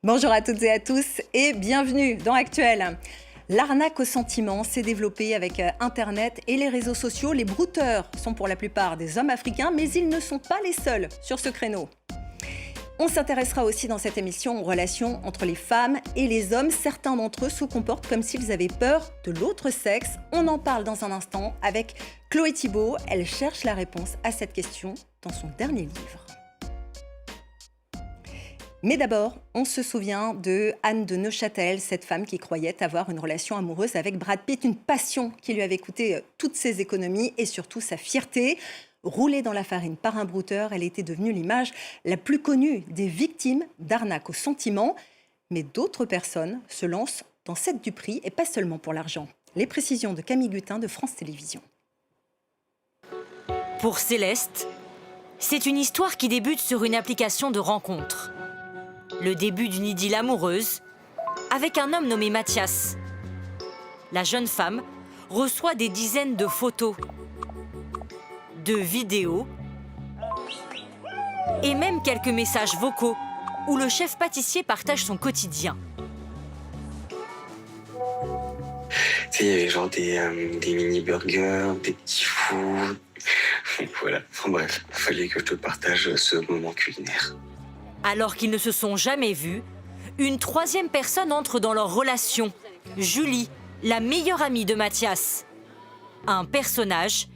Bonjour à toutes et à tous et bienvenue dans Actuel. L'arnaque au sentiment s'est développée avec Internet et les réseaux sociaux. Les brouteurs sont pour la plupart des hommes africains, mais ils ne sont pas les seuls sur ce créneau. On s'intéressera aussi dans cette émission aux relations entre les femmes et les hommes. Certains d'entre eux se comportent comme s'ils avaient peur de l'autre sexe. On en parle dans un instant avec Chloé Thibault. Elle cherche la réponse à cette question dans son dernier livre. Mais d'abord, on se souvient de Anne de Neuchâtel, cette femme qui croyait avoir une relation amoureuse avec Brad Pitt, une passion qui lui avait coûté toutes ses économies et surtout sa fierté. Roulée dans la farine par un brouteur, elle était devenue l'image la plus connue des victimes d'arnaque au sentiment. Mais d'autres personnes se lancent dans cette duperie et pas seulement pour l'argent. Les précisions de Camille Gutin de France Télévisions. Pour Céleste, c'est une histoire qui débute sur une application de rencontre. Le début d'une idylle amoureuse avec un homme nommé Mathias. La jeune femme reçoit des dizaines de photos, de vidéos et même quelques messages vocaux où le chef pâtissier partage son quotidien. Tu sais, il y avait genre des mini-burgers, des petits fours. Voilà, enfin, bref, il fallait que je te partage ce moment culinaire. Alors qu'ils ne se sont jamais vus, une troisième personne entre dans leur relation, Julie, la meilleure amie de Mathias. Un personnage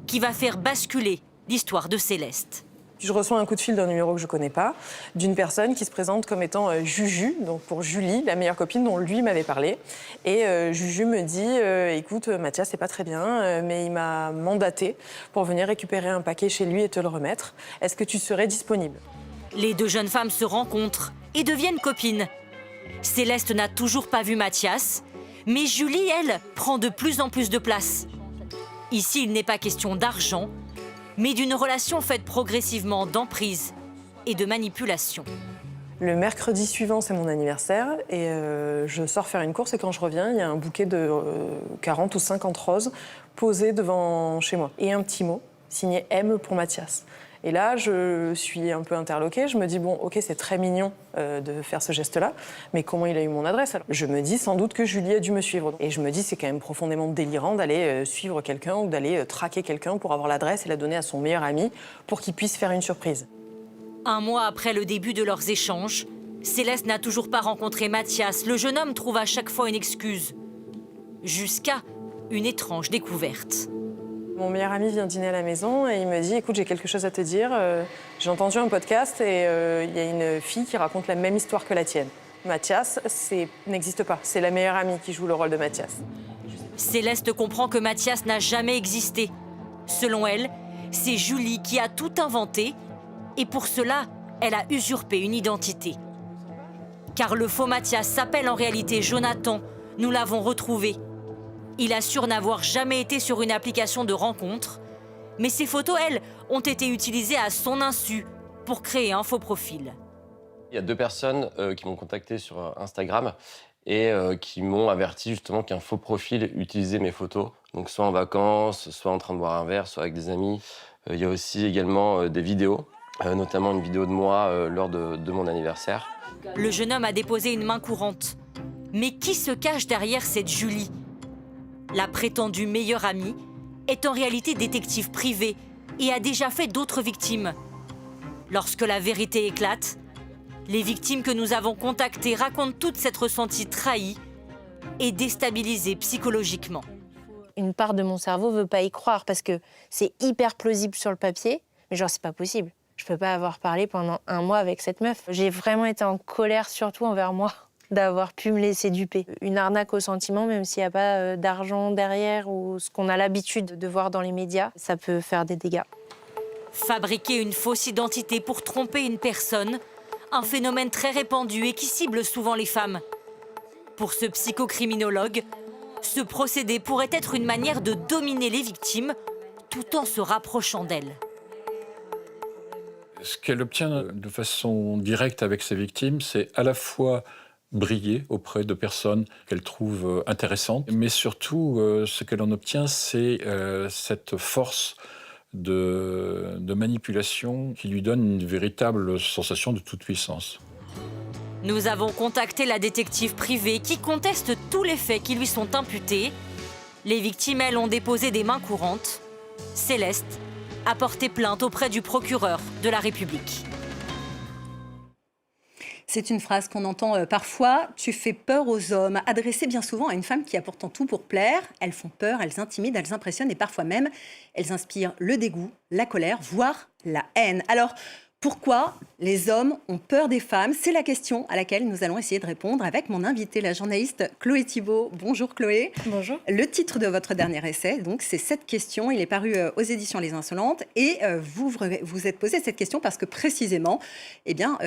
qui va faire basculer l'histoire de Céleste. Je reçois un coup de fil d'un numéro que je ne connais pas, d'une personne qui se présente comme étant Juju, donc pour Julie, la meilleure copine dont lui m'avait parlé. Et Juju me dit écoute, Mathias, c'est pas très bien, mais il m'a mandaté pour venir récupérer un paquet chez lui et te le remettre. Est-ce que tu serais disponible ? Les deux jeunes femmes se rencontrent et deviennent copines. Céleste n'a toujours pas vu Mathias, mais Julie, elle, prend de plus en plus de place. Ici, il n'est pas question d'argent, mais d'une relation faite progressivement d'emprise et de manipulation. Le mercredi suivant, c'est mon anniversaire et je sors faire une course et quand je reviens, il y a un bouquet de 40 ou 50 roses posé devant chez moi. Et un petit mot signé M pour Mathias. Et là, je suis un peu interloquée. Je me dis, bon, ok, c'est très mignon de faire ce geste-là, mais comment il a eu mon adresse alors ? Je me dis sans doute que Julie a dû me suivre. Et je me dis, c'est quand même profondément délirant d'aller suivre quelqu'un ou d'aller traquer quelqu'un pour avoir l'adresse et la donner à son meilleur ami pour qu'il puisse faire une surprise. Un mois après le début de leurs échanges, Céleste n'a toujours pas rencontré Mathias. Le jeune homme trouve à chaque fois une excuse. Jusqu'à une étrange découverte. Mon meilleur ami vient dîner à la maison et il me dit « Écoute, j'ai quelque chose à te dire. J'ai entendu un podcast et il y a une fille qui raconte la même histoire que la tienne. Mathias, n'existe pas. C'est la meilleure amie qui joue le rôle de Mathias. » Céleste comprend que Mathias n'a jamais existé. Selon elle, c'est Julie qui a tout inventé et pour cela, elle a usurpé une identité. Car le faux Mathias s'appelle en réalité Jonathan. Nous l'avons retrouvé. Il assure n'avoir jamais été sur une application de rencontre, mais ces photos, elles, ont été utilisées à son insu pour créer un faux profil. Il y a deux personnes qui m'ont contacté sur Instagram et qui m'ont averti justement qu'un faux profil utilisait mes photos, donc soit en vacances, soit en train de boire un verre, soit avec des amis. Il y a aussi également des vidéos, notamment une vidéo de moi lors de mon anniversaire. Le jeune homme a déposé une main courante. Mais qui se cache derrière cette Julie ? La prétendue meilleure amie est en réalité détective privée et a déjà fait d'autres victimes. Lorsque la vérité éclate, les victimes que nous avons contactées racontent toute cette ressentie trahie et déstabilisée psychologiquement. Une part de mon cerveau veut pas y croire parce que c'est hyper plausible sur le papier, mais genre c'est pas possible. Je peux pas avoir parlé pendant un mois avec cette meuf. J'ai vraiment été en colère surtout envers moi d'avoir pu me laisser duper. Une arnaque au sentiment, même s'il n'y a pas d'argent derrière ou ce qu'on a l'habitude de voir dans les médias, ça peut faire des dégâts. Fabriquer une fausse identité pour tromper une personne, un phénomène très répandu et qui cible souvent les femmes. Pour ce psychocriminologue, ce procédé pourrait être une manière de dominer les victimes tout en se rapprochant d'elles. Ce qu'elle obtient de façon directe avec ses victimes, c'est à la fois briller auprès de personnes qu'elle trouve intéressantes, mais surtout, ce qu'elle en obtient, c'est cette force de manipulation qui lui donne une véritable sensation de toute puissance. Nous avons contacté la détective privée qui conteste tous les faits qui lui sont imputés. Les victimes, elles, ont déposé des mains courantes. Céleste a porté plainte auprès du procureur de la République. C'est une phrase qu'on entend parfois. Tu fais peur aux hommes, adressée bien souvent à une femme qui a pourtant tout pour plaire. Elles font peur, elles intimident, elles impressionnent et parfois même, elles inspirent le dégoût, la colère, voire la haine. Alors, pourquoi les hommes ont peur des femmes? C'est la question à laquelle nous allons essayer de répondre avec mon invitée, la journaliste Chloé Thibault. Bonjour Chloé. Bonjour. Le titre de votre dernier essai, donc, c'est cette question. Il est paru aux éditions Les Insolentes. Et vous vous êtes posé cette question parce que précisément,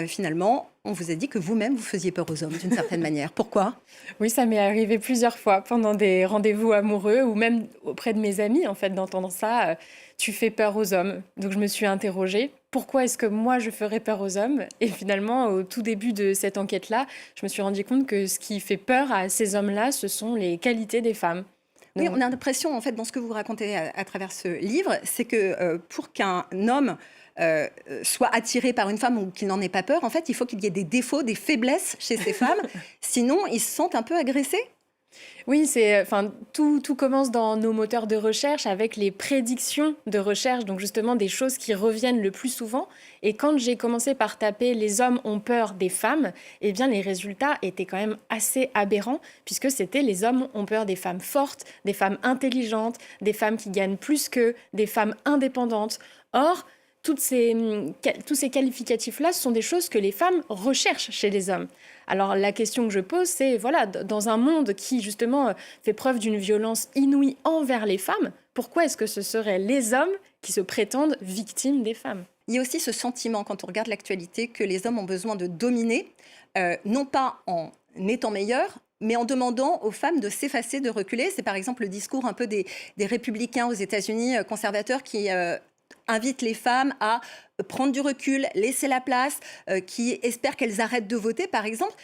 finalement, on vous a dit que vous-même, vous faisiez peur aux hommes d'une certaine manière. Pourquoi? Oui, ça m'est arrivé plusieurs fois pendant des rendez-vous amoureux ou même auprès de mes amis, en fait, d'entendre ça. Tu fais peur aux hommes. Donc je me suis interrogée. Pourquoi est-ce que moi, je ferais peur aux hommes? Et finalement, au tout début de cette enquête-là, je me suis rendu compte que ce qui fait peur à ces hommes-là, ce sont les qualités des femmes. Oui, Donc, on a l'impression, en fait, dans ce que vous racontez à travers ce livre, c'est que pour qu'un homme soit attiré par une femme ou qu'il n'en ait pas peur, en fait, il faut qu'il y ait des défauts, des faiblesses chez ces femmes. Sinon, ils se sentent un peu agressés. oui, tout commence dans nos moteurs de recherche avec les prédictions de recherche, donc justement des choses qui reviennent le plus souvent. Et quand j'ai commencé par taper "les hommes ont peur des femmes", eh bien les résultats étaient quand même assez aberrants, puisque c'était les hommes ont peur des femmes fortes, des femmes intelligentes, des femmes qui gagnent plus qu'eux, des femmes indépendantes. Or, tous ces qualificatifs-là, ce sont des choses que les femmes recherchent chez les hommes. Alors la question que je pose, c'est, voilà, dans un monde qui justement fait preuve d'une violence inouïe envers les femmes, pourquoi est-ce que ce seraient les hommes qui se prétendent victimes des femmes? Il y a aussi ce sentiment, quand on regarde l'actualité, que les hommes ont besoin de dominer, non pas en étant meilleurs, mais en demandant aux femmes de s'effacer, de reculer. C'est par exemple le discours un peu des républicains aux États-Unis, conservateurs, qui invitent les femmes à prendre du recul, laisser la place, qui espèrent qu'elles arrêtent de voter, par exemple.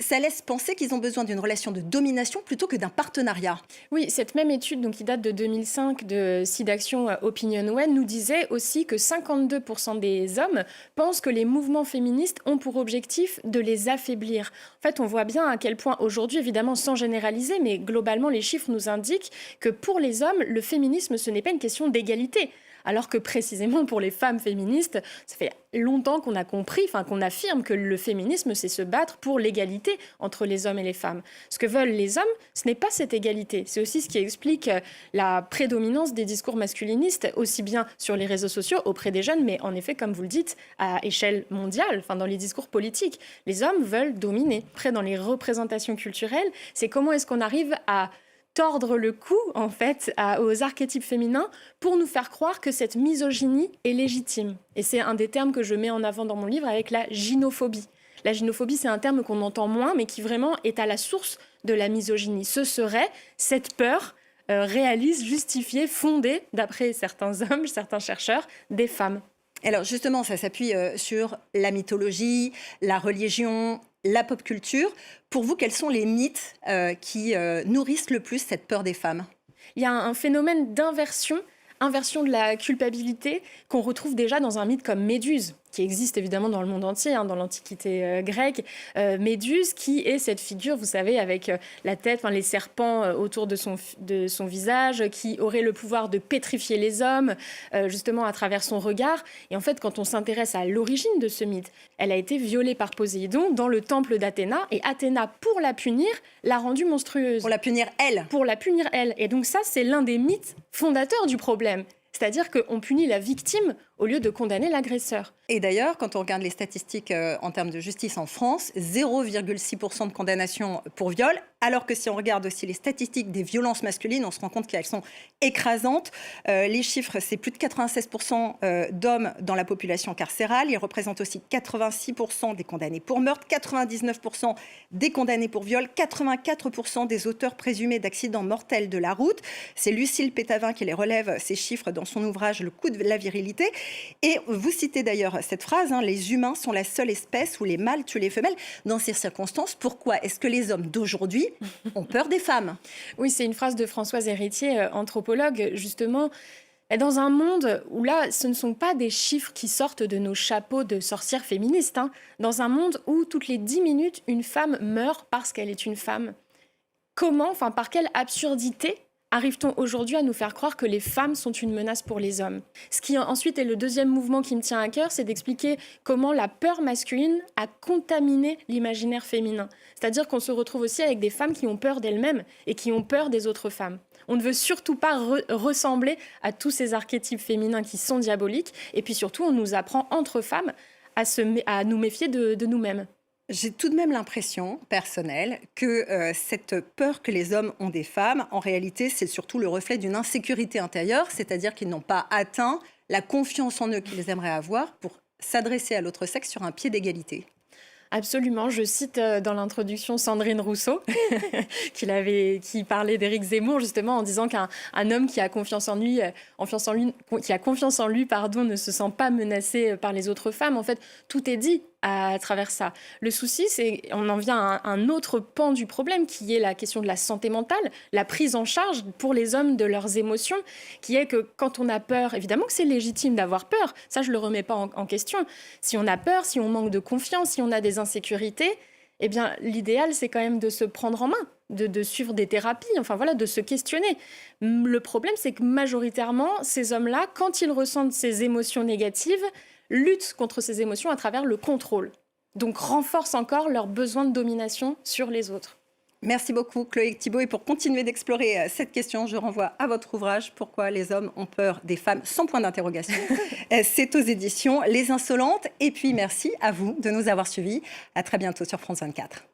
Ça laisse penser qu'ils ont besoin d'une relation de domination plutôt que d'un partenariat. Oui, cette même étude, donc, qui date de 2005 de SIDAction OpinionWay, nous disait aussi que 52% des hommes pensent que les mouvements féministes ont pour objectif de les affaiblir. En fait, on voit bien à quel point aujourd'hui, évidemment sans généraliser, mais globalement les chiffres nous indiquent que pour les hommes, le féminisme, ce n'est pas une question d'égalité. Alors que précisément pour les femmes féministes, ça fait longtemps qu'on a compris, qu'on affirme que le féminisme, c'est se battre pour l'égalité entre les hommes et les femmes. Ce que veulent les hommes, ce n'est pas cette égalité. C'est aussi ce qui explique la prédominance des discours masculinistes, aussi bien sur les réseaux sociaux auprès des jeunes, mais en effet, comme vous le dites, à échelle mondiale, dans les discours politiques. Les hommes veulent dominer. Après, dans les représentations culturelles, c'est comment est-ce qu'on arrive à tordre le cou, en fait, aux archétypes féminins pour nous faire croire que cette misogynie est légitime. Et c'est un des termes que je mets en avant dans mon livre avec la gynophobie. La gynophobie, c'est un terme qu'on entend moins, mais qui vraiment est à la source de la misogynie. Ce serait cette peur réaliste, justifiée, fondée, d'après certains hommes, certains chercheurs, des femmes. Alors justement, ça s'appuie sur la mythologie, la religion, la pop culture. Pour vous, quels sont les mythes qui nourrissent le plus cette peur des femmes? Il y a un phénomène d'inversion de la culpabilité qu'on retrouve déjà dans un mythe comme Méduse, qui existe évidemment dans le monde entier, dans l'Antiquité grecque. Méduse, qui est cette figure, vous savez, avec la tête, les serpents autour de son visage, qui aurait le pouvoir de pétrifier les hommes, justement à travers son regard. Et en fait, quand on s'intéresse à l'origine de ce mythe, elle a été violée par Poséidon dans le temple d'Athéna, et Athéna, pour la punir, l'a rendue monstrueuse. Pour la punir, elle. Pour la punir, elle. Et donc ça, c'est l'un des mythes fondateurs du problème. C'est-à-dire qu'on punit la victime au lieu de condamner l'agresseur. Et d'ailleurs, quand on regarde les statistiques en termes de justice en France, 0,6% de condamnation pour viol, alors que si on regarde aussi les statistiques des violences masculines, on se rend compte qu'elles sont écrasantes. Les chiffres, c'est plus de 96% d'hommes dans la population carcérale. Ils représentent aussi 86% des condamnés pour meurtre, 99% des condamnés pour viol, 84% des auteurs présumés d'accidents mortels de la route. C'est Lucille Pétavin qui les relève, ces chiffres, dans son ouvrage « Le coût de la virilité ». Et vous citez d'ailleurs cette phrase, les humains sont la seule espèce où les mâles tuent les femelles. Dans ces circonstances, pourquoi est-ce que les hommes d'aujourd'hui ont peur des femmes? Oui, c'est une phrase de Françoise Héritier, anthropologue, justement. Et dans un monde où là, ce ne sont pas des chiffres qui sortent de nos chapeaux de sorcières féministes, hein. Dans un monde où toutes les 10 minutes, une femme meurt parce qu'elle est une femme. Par quelle absurdité arrive-t-on aujourd'hui à nous faire croire que les femmes sont une menace pour les hommes? Ce qui ensuite est le deuxième mouvement qui me tient à cœur, c'est d'expliquer comment la peur masculine a contaminé l'imaginaire féminin. C'est-à-dire qu'on se retrouve aussi avec des femmes qui ont peur d'elles-mêmes et qui ont peur des autres femmes. On ne veut surtout pas ressembler à tous ces archétypes féminins qui sont diaboliques. Et puis surtout, on nous apprend entre femmes à nous méfier de nous-mêmes. J'ai tout de même l'impression personnelle que cette peur que les hommes ont des femmes, en réalité, c'est surtout le reflet d'une insécurité intérieure, c'est-à-dire qu'ils n'ont pas atteint la confiance en eux qu'ils aimeraient avoir pour s'adresser à l'autre sexe sur un pied d'égalité. Absolument, je cite dans l'introduction Sandrine Rousseau qui parlait d'Éric Zemmour justement en disant qu'un homme qui a confiance en lui, ne se sent pas menacé par les autres femmes. En fait, tout est dit à travers ça. Le souci, c'est on en vient à un autre pan du problème qui est la question de la santé mentale, la prise en charge pour les hommes de leurs émotions, qui est que quand on a peur, évidemment que c'est légitime d'avoir peur, ça je le remets pas en question. Si on a peur, si on manque de confiance, si on a des insécurités, eh bien l'idéal c'est quand même de se prendre en main, de suivre des thérapies, de se questionner. Le problème, c'est que majoritairement, ces hommes-là, quand ils ressentent ces émotions négatives, luttent contre ces émotions à travers le contrôle. Donc renforcent encore leur besoin de domination sur les autres. Merci beaucoup Chloé Thibault. Et pour continuer d'explorer cette question, je renvoie à votre ouvrage « Pourquoi les hommes ont peur des femmes ?» sans point d'interrogation. C'est aux éditions Les Insolentes. Et puis merci à vous de nous avoir suivis. À très bientôt sur France 24.